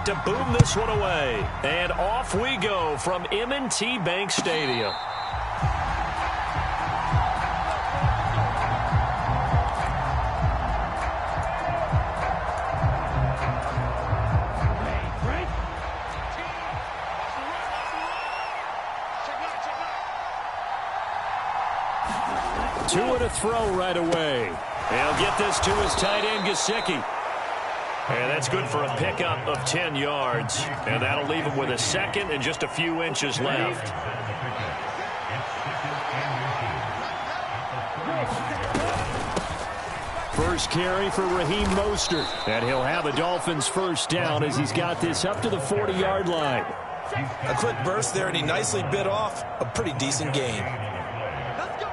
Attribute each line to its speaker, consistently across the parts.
Speaker 1: got to boom this one away. And off we go from M&T Bank Stadium. Two and a throw right away. He'll get this to his tight end, Gesicki. And that's good for a pickup of 10 yards. And that'll leave him with a second and just a few inches left. First carry for Raheem Mostert. And he'll have a Dolphins first down as he's got this up to the 40-yard line.
Speaker 2: A quick burst there, and he nicely bit off a pretty decent gain.
Speaker 3: Let's go.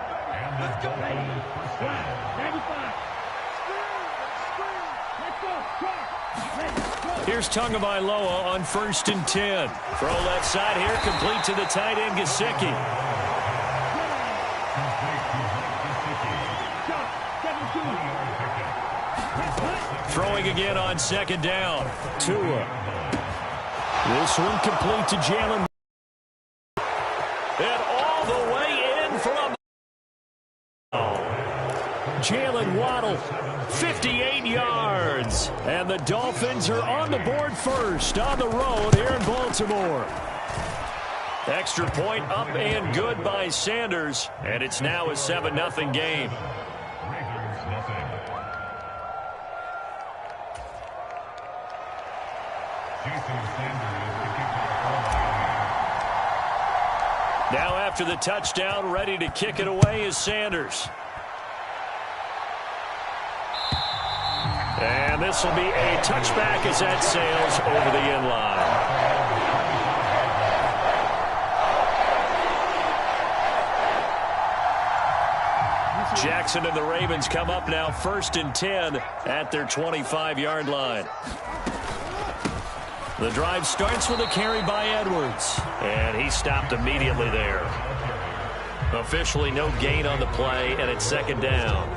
Speaker 1: Here's Tagovailoa on 1st and 10. Throw left side here, complete to the tight end, Gesicki. Throwing again on 2nd down. Tua. This one complete to Jalen. And all the way in from Jalen Waddle, 58 yards. And the Dolphins are on the board first on the road here in Baltimore. Extra point up and good by Sanders. And it's now a 7-0 game. Now after the touchdown, ready to kick it away is Sanders. And this will be a touchback as that sails over the end line. Jackson and the Ravens come up now 1st and 10 at their 25-yard line. The drive starts with a carry by Edwards. And he stopped immediately there. Officially no gain on the play, and it's 2nd down.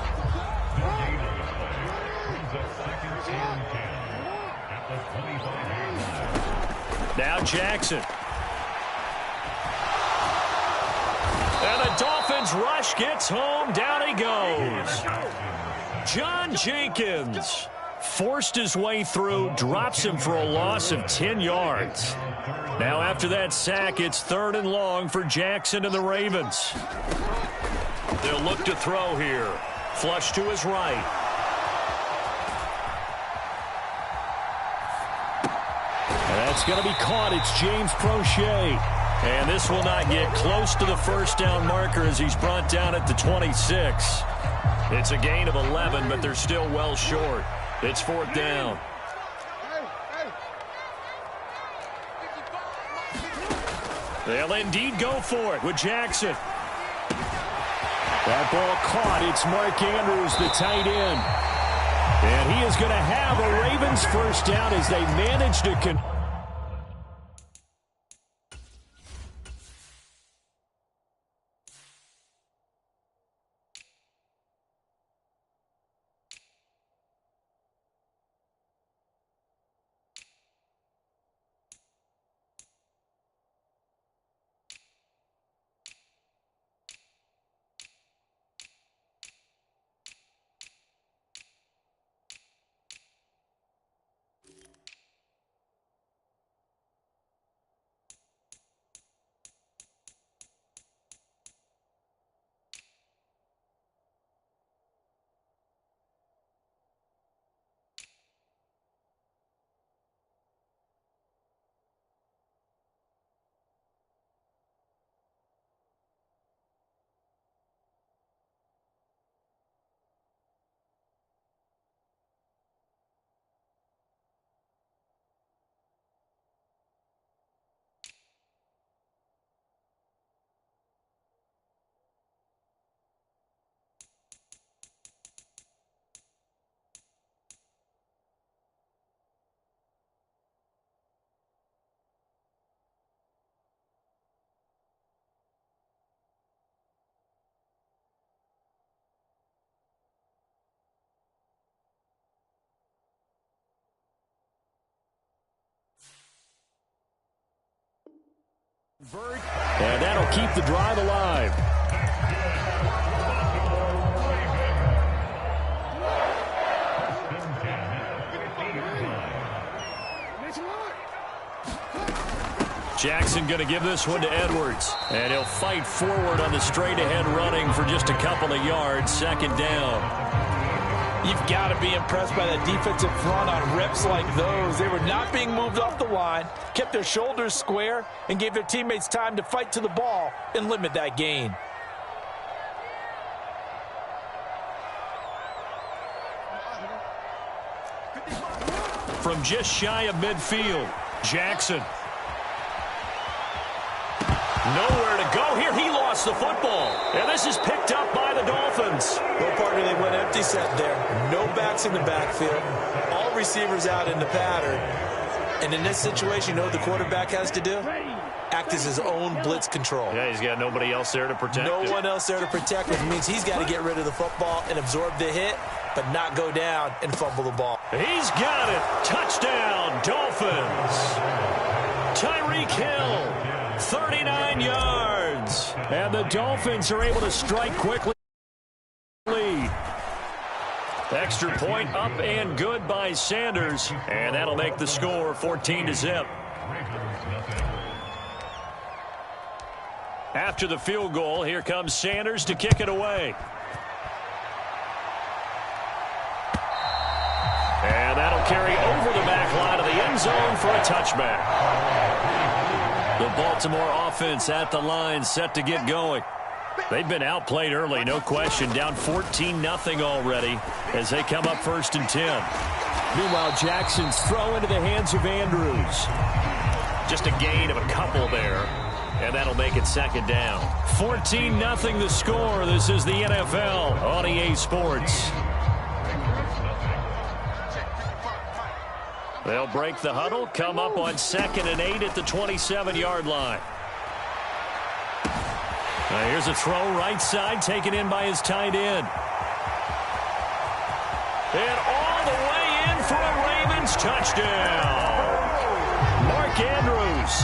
Speaker 1: Now Jackson. And the Dolphins rush gets home. Down he goes. John Jenkins forced his way through, drops him for a loss of 10 yards. Now after that sack, it's 3rd and long for Jackson and the Ravens. They'll look to throw here. Flush to his right. And that's going to be caught. It's James Prochet. And this will not get close to the first down marker as he's brought down at the 26. It's a gain of 11, but they're still well short. It's 4th down. They'll indeed go for it with Jackson. That ball caught. It's Mark Andrews, the tight end. And he is going to have a Ravens first down as they manage to And that'll keep the drive alive. Jackson going to give this one to Edwards. And he'll fight forward on the straight-ahead running for just a couple of yards. Second down.
Speaker 2: You've got to be impressed by that defensive front on reps like those. They were not being moved off the line, kept their shoulders square, and gave their teammates time to fight to the ball and limit that gain.
Speaker 1: From just shy of midfield, Jackson. Nowhere to go here. He lost the football. And this is picked up by the Dolphins.
Speaker 2: Well, partner, they went empty set there. No backs in the backfield. All receivers out in the pattern. And in this situation, you know what the quarterback has to do? Act as his own blitz control.
Speaker 1: Yeah, he's got nobody else there to protect
Speaker 2: him. No one else there to protect him. Which means he's got to get rid of the football and absorb the hit, but not go down and fumble the ball.
Speaker 1: He's got it. Touchdown, Dolphins. Tyreek Hill. 39 yards. And the Dolphins are able to strike quickly. Extra point up and good by Sanders. And that'll make the score 14-0. After the field goal, here comes Sanders to kick it away. And that'll carry over the back line of the end zone for a touchback. The Baltimore offense at the line, set to get going. They've been outplayed early, no question. Down 14-0 already as they come up 1st and 10. Meanwhile, Jackson's throw into the hands of Andrews. Just a gain of a couple there, and that'll make it 2nd down. 14-0 the score. This is the NFL on EA Sports. They'll break the huddle, come up on 2nd and 8 at the 27-yard line. Now here's a throw right side, taken in by his tight end. And all the way in for a Ravens touchdown. Mark Andrews,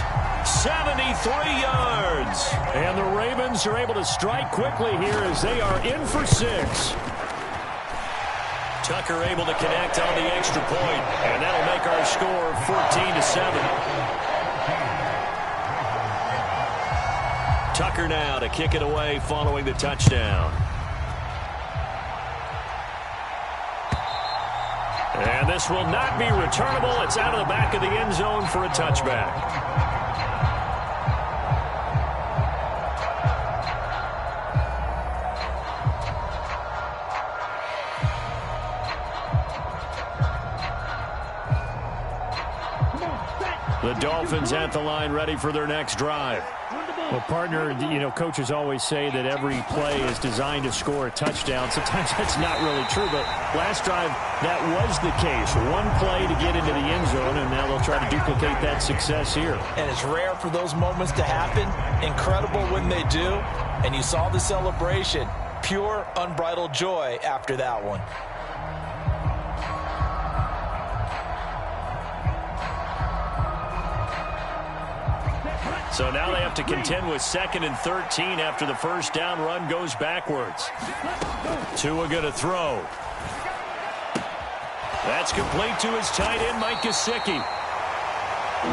Speaker 1: 73 yards. And the Ravens are able to strike quickly here as they are in for 6. Tucker able to connect on the extra point, and that'll make our score 14-7. Tucker now to kick it away following the touchdown. And this will not be returnable. It's out of the back of the end zone for a touchback. The Dolphins at the line, ready for their next drive.
Speaker 3: Well, partner, you know, coaches always say that every play is designed to score a touchdown. Sometimes that's not really true, but last drive, that was the case. One play to get into the end zone, and now they'll try to duplicate that success here.
Speaker 2: And it's rare for those moments to happen. Incredible when they do. And you saw the celebration. Pure, unbridled joy after that one.
Speaker 1: So now they have to contend with 2nd and 13 after the first down run goes backwards. Tua going to throw. That's complete to his tight end, Mike Gesicki.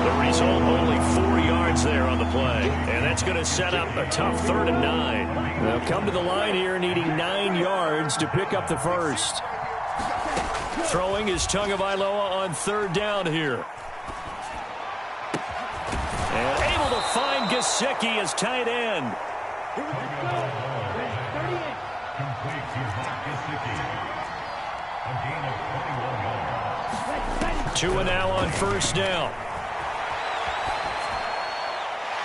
Speaker 1: The result, only 4 yards there on the play. And that's going to set up a tough 3rd and 9. They'll come to the line here needing 9 yards to pick up the first. Throwing is Tagovailoa on 3rd down here. And able to find Gesicki as tight end. Tua now on 1st down.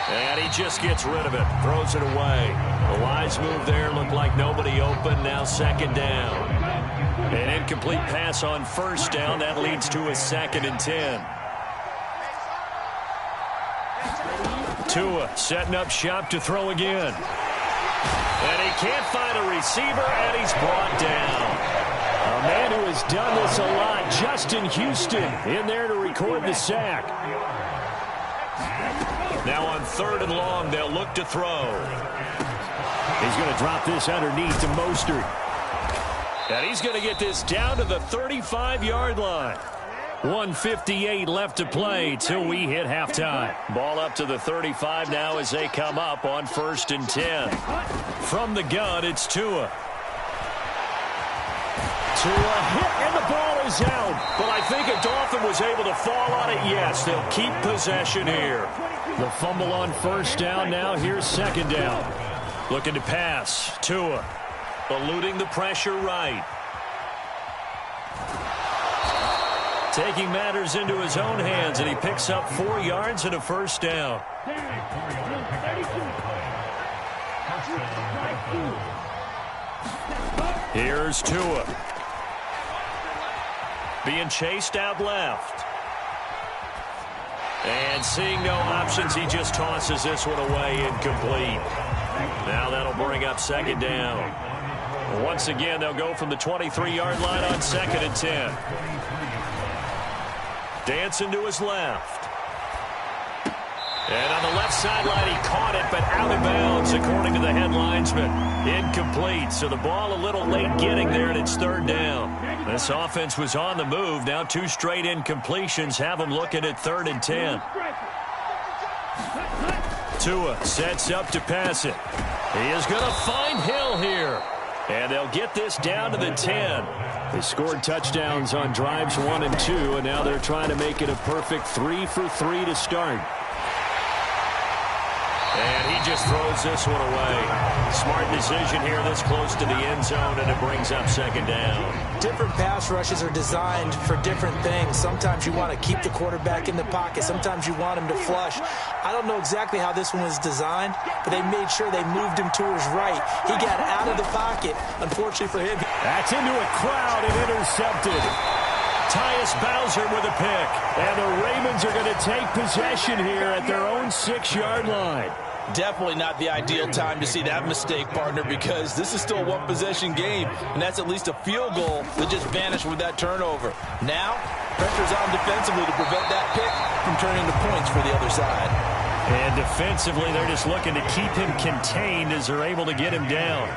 Speaker 1: And he just gets rid of it. Throws it away. A wise move there. Looked like nobody open. Now 2nd down. An incomplete pass on 1st down. That leads to a 2nd and 10. Tua setting up shop to throw again. And he can't find a receiver, and he's brought down. A man who has done this a lot, Justin Houston, in there to record the sack. Now on 3rd and long, they'll look to throw.
Speaker 3: He's going to drop this underneath to Mostert.
Speaker 1: And he's going to get this down to the 35-yard line. 1:58 left to play till we hit halftime. Ball up to the 35 now as they come up on 1st and 10. From the gun, it's Tua. Tua hit, and the ball is out. But I think a Dolphin was able to fall on it. Yes, they'll keep possession here.
Speaker 3: The fumble on 1st down. Now here's 2nd down.
Speaker 1: Looking to pass. Tua eluding the pressure right. Taking matters into his own hands, and he picks up 4 yards and a 1st down. Here's Tua. Being chased out left. And seeing no options, he just tosses this one away, incomplete. Now that'll bring up 2nd down. Once again, they'll go from the 23-yard line on 2nd and 10. Dancing to his left. And on the left sideline, he caught it, but out of bounds, according to the head linesman. Incomplete, so the ball a little late getting there, and it's 3rd down. This offense was on the move. Now 2 straight incompletions have them looking at 3rd and 10. Tua sets up to pass it. He is going to find Hill here. And they'll get this down to the 10.
Speaker 3: They scored touchdowns on drives 1 and 2, and now they're trying to make it a perfect 3 for 3 to start.
Speaker 1: And he just throws this one away. Smart decision here this close to the end zone, and it brings up 2nd down.
Speaker 2: Different pass rushes are designed for different things. Sometimes you want to keep the quarterback in the pocket. Sometimes you want him to flush. I don't know exactly how this one was designed, but they made sure they moved him to his right. He got out of the pocket. Unfortunately for him.
Speaker 3: That's into a crowd and intercepted.
Speaker 1: Tyus Bowser with a pick.
Speaker 3: And the Ravens are going to take possession here at their own 6-yard line.
Speaker 2: Definitely not the ideal time to see that mistake, partner, because this is still a one-possession game, and that's at least a field goal that just vanished with that turnover. Now, pressure's on defensively to prevent that pick from turning to points for the other side.
Speaker 1: And defensively, they're just looking to keep him contained as they're able to get him down.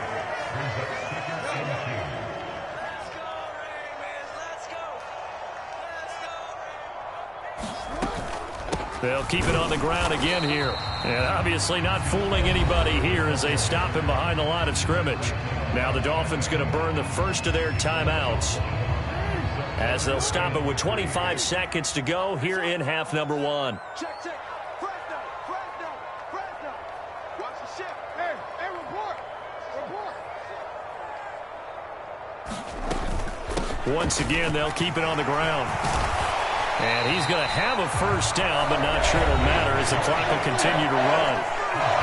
Speaker 1: They'll keep it on the ground again here. And obviously not fooling anybody here as they stop him behind the line of scrimmage. Now the Dolphins going to burn the first of their timeouts as they'll stop it with 25 seconds to go here in half number 1.
Speaker 4: Check. Fresno. Watch the shift. Hey, report.
Speaker 1: Once again, they'll keep it on the ground. And he's going to have a 1st down, but not sure it'll matter as the clock will continue to run.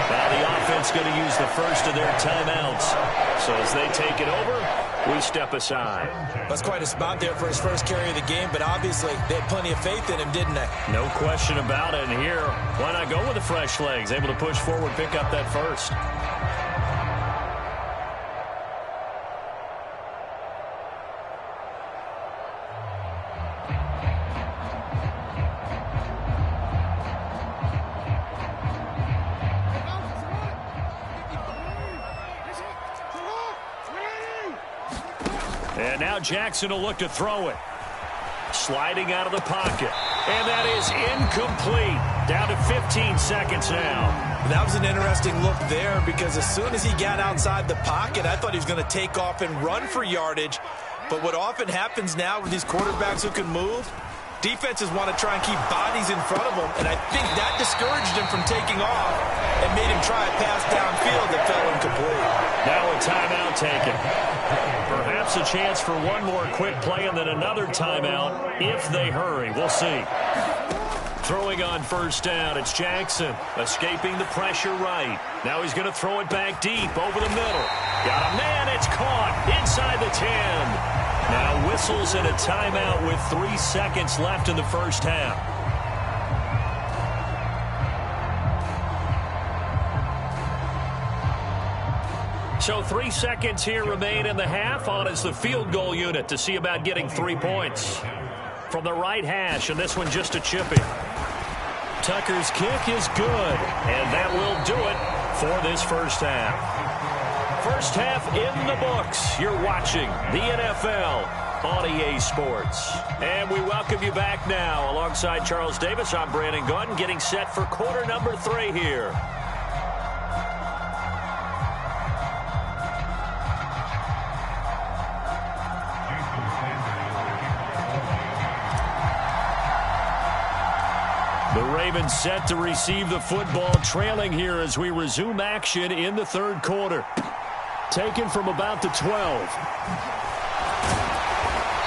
Speaker 1: Now the offense going to use the first of their timeouts. So as they take it over, we step aside.
Speaker 2: That's quite a spot there for his first carry of the game, but obviously they had plenty of faith in him, didn't they?
Speaker 1: No question about it. And here, why not go with the fresh legs? Able to push forward, pick up that first. And now Jackson will look to throw it. Sliding out of the pocket. And that is incomplete. Down to 15 seconds now.
Speaker 2: That was an interesting look there because as soon as he got outside the pocket, I thought he was going to take off and run for yardage. But what often happens now with these quarterbacks who can move, defenses want to try and keep bodies in front of them. And I think that discouraged him from taking off and made him try a pass downfield that fell incomplete.
Speaker 1: Now a timeout taken. Perhaps a chance for one more quick play and then another timeout if they hurry. We'll see. Throwing on 1st down, it's Jackson escaping the pressure right. Now he's going to throw it back deep over the middle. Got a man, it's caught inside the 10. Now whistles and a timeout with 3 seconds left in the first half. So 3 seconds here remain in the half. On is the field goal unit to see about getting 3 points. From the right hash, and this one just a chippy. Tucker's kick is good, and that will do it for this first half. First half in the books. You're watching the NFL on EA Sports. And we welcome you back now. Alongside Charles Davis, I'm Brandon Gaudin, getting set for quarter number 3 here. The Ravens set to receive the football, trailing here as we resume action in the third quarter. Taken from about the 12.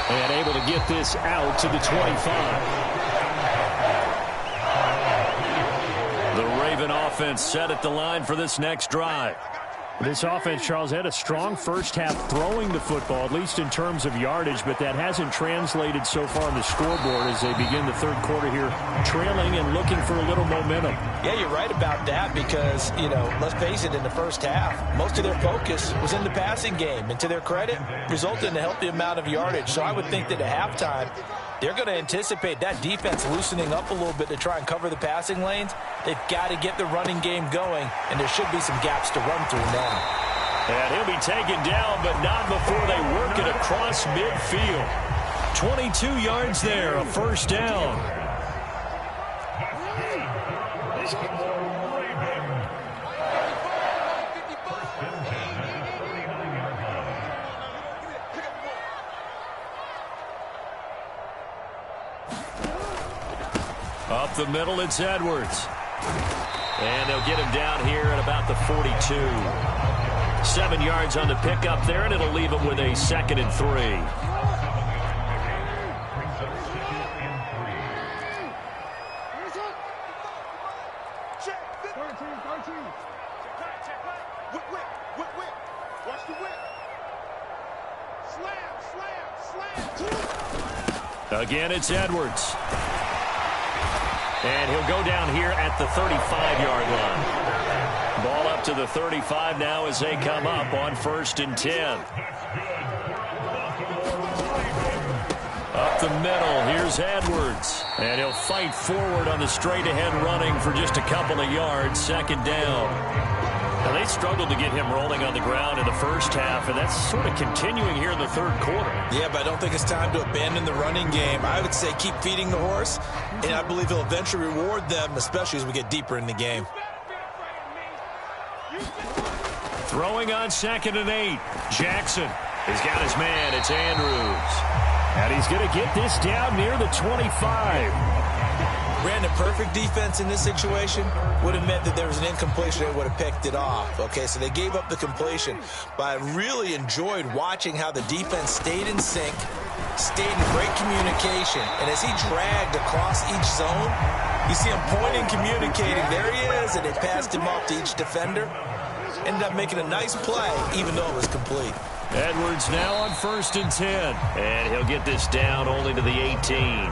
Speaker 1: And able to get this out to the 25. The Raven offense set at the line for this next drive. This offense, Charles, had a strong first half throwing the football, at least in terms of yardage, but that hasn't translated so far on the scoreboard as they begin the third quarter here, trailing and looking for a little momentum.
Speaker 2: Yeah, you're right about that because, let's face it, in the first half, most of their focus was in the passing game. And to their credit, resulted in a healthy amount of yardage. So I would think that at halftime, they're going to anticipate that defense loosening up a little bit to try and cover the passing lanes. They've got to get the running game going, and there should be some gaps to run through now.
Speaker 1: And he'll be taken down, but not before they work it across midfield. 22 yards there, a first down. Up the middle, it's Edwards. And they'll get him down here at about the 42. 7 yards on the pickup there, and it'll leave him with a 2nd and 3. Again, it's Edwards. And he'll go down here at the 35-yard line. Ball up to the 35 now as they come up on 1st and 10. Up the middle, here's Edwards. And he'll fight forward on the straight-ahead running for just a couple of yards, 2nd down. Now, they struggled to get him rolling on the ground in the first half, and that's sort of continuing here in the third quarter.
Speaker 2: Yeah, but I don't think it's time to abandon the running game. I would say keep feeding the horse, and I believe he'll eventually reward them, especially as we get deeper in the game.
Speaker 1: Throwing on 2nd and 8. Jackson has got his man. It's Andrews. And he's going to get this down near the 25.
Speaker 2: Brandon, perfect defense in this situation would have meant that there was an incompletion. They would have picked it off. Okay, so they gave up the completion. But I really enjoyed watching how the defense stayed in sync, stayed in great communication. And as he dragged across each zone, you see him pointing, communicating. There he is, and they passed him off to each defender. Ended up making a nice play, even though it was complete.
Speaker 1: Edwards now on 1st and 10. And he'll get this down only to the 18.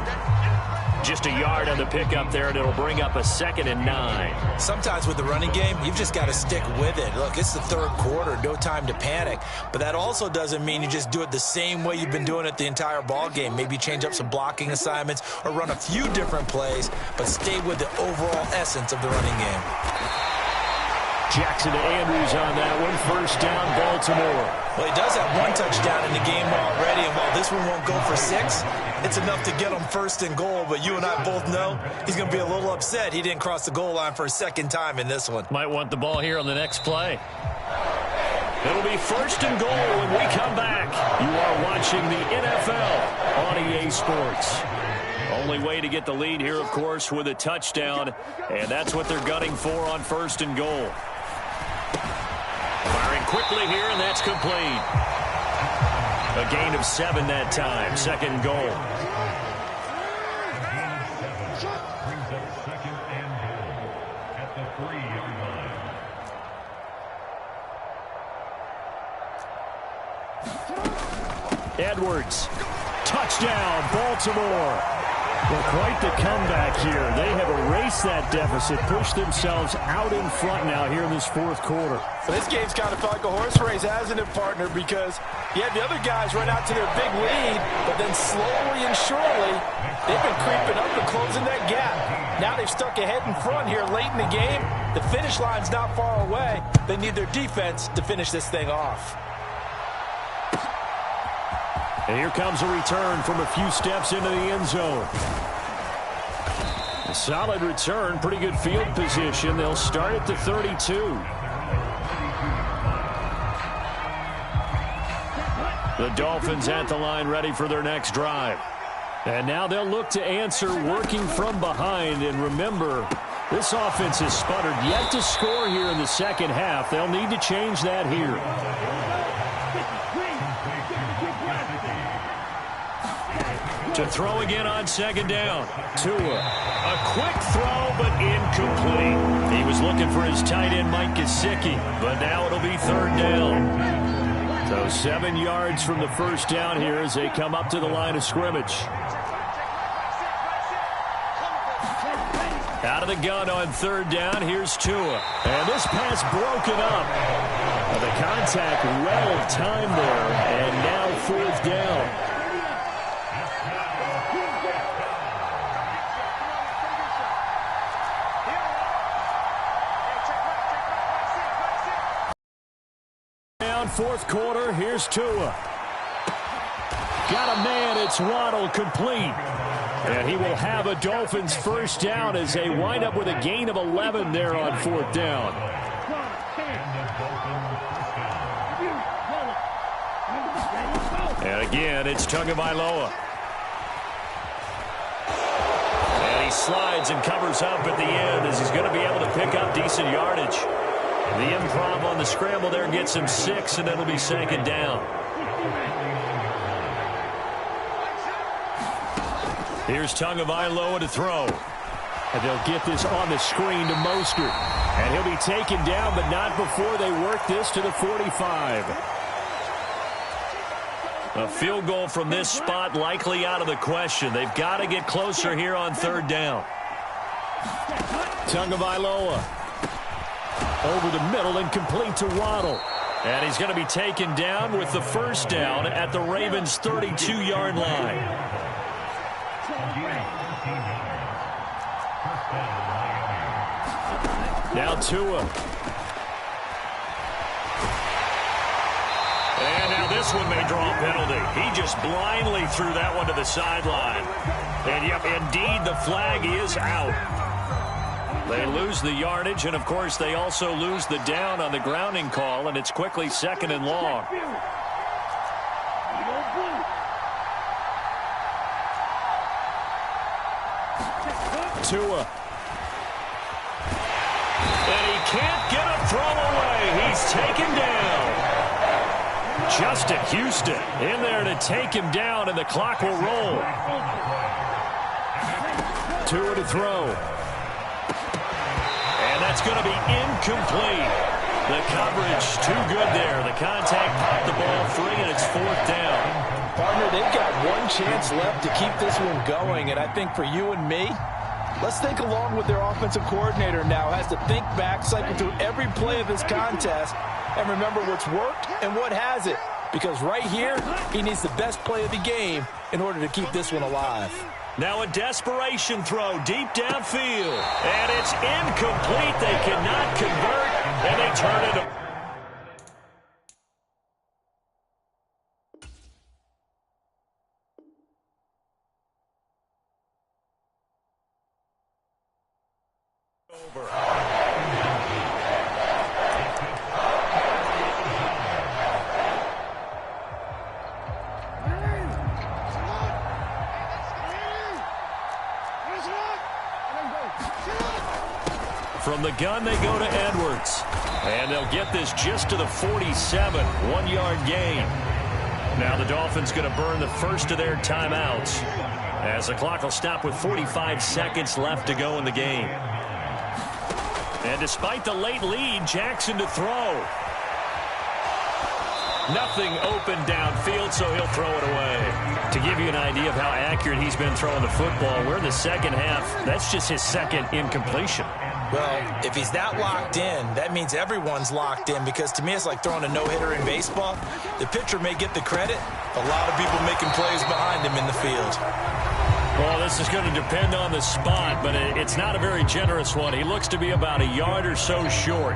Speaker 1: Just a yard on the pickup there, and it'll bring up a 2nd and 9.
Speaker 2: Sometimes with the running game, you've just got to stick with it. Look, it's the third quarter, no time to panic. But that also doesn't mean you just do it the same way you've been doing it the entire ball game. Maybe change up some blocking assignments or run a few different plays, but stay with the overall essence of the running game.
Speaker 1: Jackson to Andrews on that one. 1st down, Baltimore.
Speaker 2: Well, he does have 1 touchdown in the game already, and while this one won't go for 6, it's enough to get him 1st and goal. But you and I both know he's going to be a little upset he didn't cross the goal line for a 2nd time in this one.
Speaker 1: Might want the ball here on the next play. It'll be 1st and goal when we come back. You are watching the NFL on EA Sports. Only way to get the lead here, of course, with a touchdown, and that's what they're gunning for on 1st and goal. Firing quickly here, and that's complete. A gain of 7 that time. 2nd goal. Edwards. Touchdown, Baltimore. Well, quite the comeback here. They have erased
Speaker 3: reduce that deficit, push themselves out in front now here in this fourth quarter.
Speaker 2: So this game's kind of felt like a horse race, hasn't it, partner? Because you have the other guys run out to their big lead, but then slowly and surely, they've been creeping up and closing that gap. Now they've stuck ahead in front here late in the game. The finish line's not far away. They need their defense to finish this thing off.
Speaker 3: And here comes a return from a few steps into the end zone. A solid return, pretty good field position. They'll start at the 32. The Dolphins at the line ready for their next drive. And now they'll look to answer working from behind. And remember, this offense has sputtered yet to score here in the second half. They'll need to change that here. To throw again on second down. Tua. A quick throw, but incomplete. He was looking for his tight end, Mike Gesicki, but now it'll be third down. So 7 yards from the first down here as they come up to the line of scrimmage. Out of the gun on third down, here's Tua. And this pass broken up. The contact well timed there, and now fourth down. Fourth quarter, here's Tua. Got a man, it's Waddle, complete. And he will have a Dolphins first down as they wind up with a gain of 11 there on fourth down. And again, it's Tagovailoa. And he slides and covers up at the end as he's going to be able to pick up decent yardage. The improv on the scramble there gets him 6, and it'll be second down. Here's Tagovailoa to throw. And they'll get this on the screen to Mostert. And he'll be taken down, but not before they work this to the 45. A field goal from this spot likely out of the question. They've got to get closer here on third down. Tagovailoa. Over the middle and complete to Waddle. And he's going to be taken down with the first down at the Ravens' 32-yard line. Now Tua. And now this one may draw a penalty. He just blindly threw that one to the sideline. And yep, indeed, the flag is out. They lose the yardage, and, of course, they also lose the down on the grounding call, and it's quickly second and long. Tua. And he can't get a throw away. He's taken down. Justin Houston in there to take him down, and the clock will roll. Tua to throw. That's going to be incomplete. The coverage too good there. The contact popped the ball free, and it's fourth down.
Speaker 2: Partner, they've got one chance left to keep this one going, and I think for you and me, let's think along with their offensive coordinator now. Has to think back, cycle through every play of this contest, and remember what's worked and what hasn't. Because right here, he needs the best play of the game in order to keep this one alive.
Speaker 1: Now a desperation throw deep downfield. And it's incomplete. They cannot convert, and they turn it over. From the gun, they go to Edwards. And they'll get this just to the 47, 1-yard gain. Now the Dolphins going to burn the first of their timeouts as the clock will stop with 45 seconds left to go in the game. And despite the late lead, Jackson to throw. Nothing open downfield, so he'll throw it away. To give you an idea of how accurate he's been throwing the football, we're in the second half. That's just his second incompletion.
Speaker 2: Well, if he's that locked in, that means everyone's locked in, because to me it's like throwing a no-hitter in baseball. The pitcher may get the credit, a lot of people making plays behind him in the field.
Speaker 1: Well, this is going to depend on the spot, but it's not a very generous one. He looks to be about a yard or so short.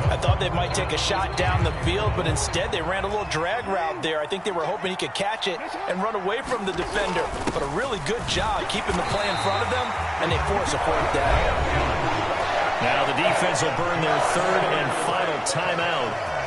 Speaker 2: I thought they might take a shot down the field, but instead they ran a little drag route there. I think they were hoping he could catch it and run away from the defender. But a really good job keeping the play in front of them, and they force a fourth down.
Speaker 1: Now the defense will burn their third and final timeout.